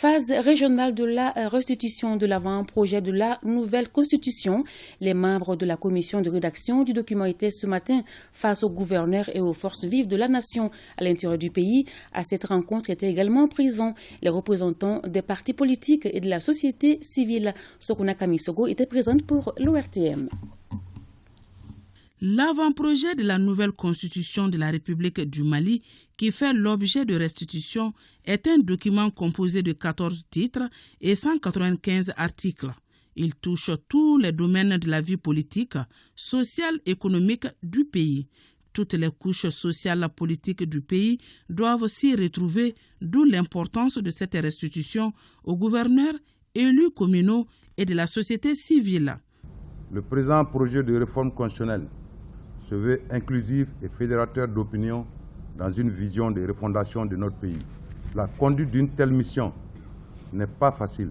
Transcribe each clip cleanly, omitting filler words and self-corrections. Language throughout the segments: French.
phase régionale de la restitution de l'avant-projet de la nouvelle constitution. Les membres de la commission de rédaction du document étaient ce matin face au gouverneur et aux forces vives de la nation à l'intérieur du pays. À cette rencontre étaient également présents les représentants des partis politiques et de la société civile. Sokuna Kamisogo était présente pour l'ORTM. L'avant-projet de la nouvelle constitution de la République du Mali, qui fait l'objet de restitution, est un document composé de 14 titres et 195 articles. Il touche tous les domaines de la vie politique, sociale et économique du pays. Toutes les couches sociales et politiques du pays doivent s'y retrouver, d'où l'importance de cette restitution aux gouverneurs, élus communaux et de la société civile. Le présent projet de réforme constitutionnelle se veut inclusif et fédérateur d'opinion dans une vision de refondation de notre pays. La conduite d'une telle mission n'est pas facile.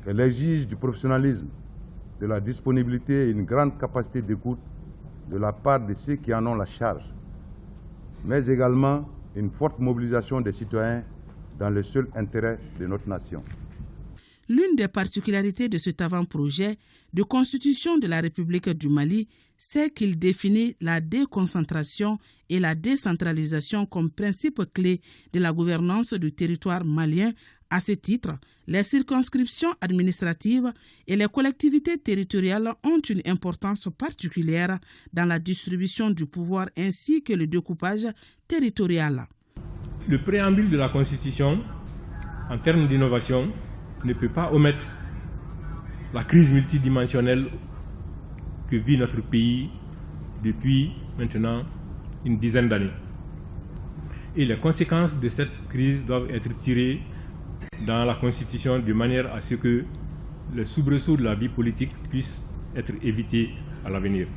Elle exige du professionnalisme, de la disponibilité et une grande capacité d'écoute de la part de ceux qui en ont la charge, mais également une forte mobilisation des citoyens dans le seul intérêt de notre nation. L'une des particularités de cet avant-projet de constitution de la République du Mali, c'est qu'il définit la déconcentration et la décentralisation comme principe clé de la gouvernance du territoire malien. À ce titre, les circonscriptions administratives et les collectivités territoriales ont une importance particulière dans la distribution du pouvoir ainsi que le découpage territorial. Le préambule de la Constitution, en termes d'innovation, ne peut pas omettre la crise multidimensionnelle que vit notre pays depuis maintenant une dizaine d'années. Et les conséquences de cette crise doivent être tirées dans la Constitution de manière à ce que les soubresauts de la vie politique puissent être évités à l'avenir.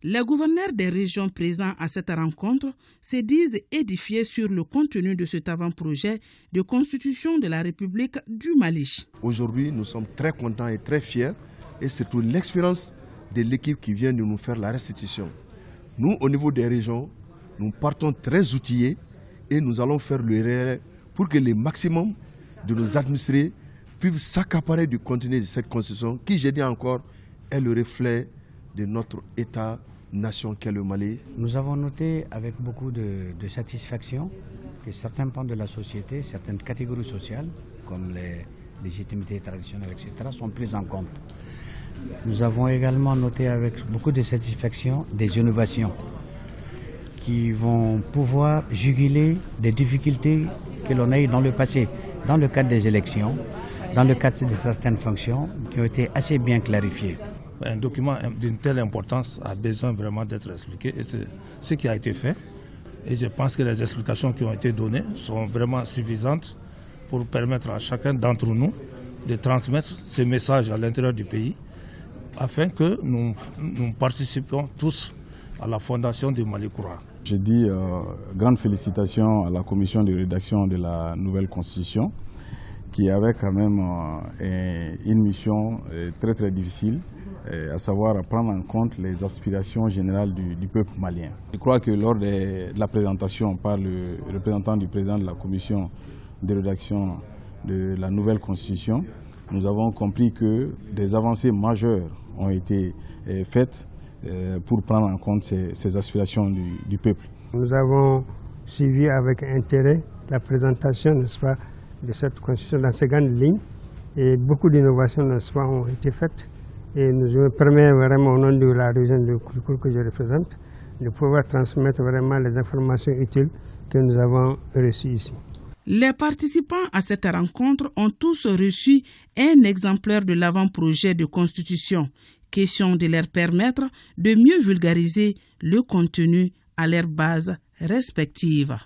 Les gouverneurs des régions présents à cette rencontre se disent édifiés sur le contenu de cet avant-projet de constitution de la République du Mali. Aujourd'hui, nous sommes très contents et très fiers, et surtout l'expérience de l'équipe qui vient de nous faire la restitution. Nous, au niveau des régions, nous partons très outillés et nous allons faire le relais pour que le maximum de nos administrés puissent s'accaparer du contenu de cette constitution qui, je dis encore, est le reflet de notre État-nation qu'est le Mali. Nous avons noté avec beaucoup de satisfaction que certains pans de la société, certaines catégories sociales, comme les légitimités traditionnelles, etc., sont prises en compte. Nous avons également noté avec beaucoup de satisfaction des innovations qui vont pouvoir juguler des difficultés que l'on a eues dans le passé, dans le cadre des élections, dans le cadre de certaines fonctions qui ont été assez bien clarifiées. Un document d'une telle importance a besoin vraiment d'être expliqué et c'est ce qui a été fait. Et je pense que les explications qui ont été données sont vraiment suffisantes pour permettre à chacun d'entre nous de transmettre ce message à l'intérieur du pays afin que nous participions tous à la fondation du Mali courant. Je dis grandes félicitations à la commission de rédaction de la nouvelle constitution qui avait quand même une mission très très difficile, à savoir prendre en compte les aspirations générales du peuple malien. Je crois que lors de la présentation par le représentant du président de la commission de rédaction de la nouvelle constitution, nous avons compris que des avancées majeures ont été faites pour prendre en compte ces aspirations du peuple. Nous avons suivi avec intérêt la présentation, n'est-ce pas, de cette constitution dans ces grandes lignes et beaucoup d'innovations, n'est-ce pas, ont été faites. Et je me permets vraiment au nom de la région de Koulikoro que je représente de pouvoir transmettre vraiment les informations utiles que nous avons reçues ici. Les participants à cette rencontre ont tous reçu un exemplaire de l'avant-projet de constitution, question de leur permettre de mieux vulgariser le contenu à leurs bases respectives.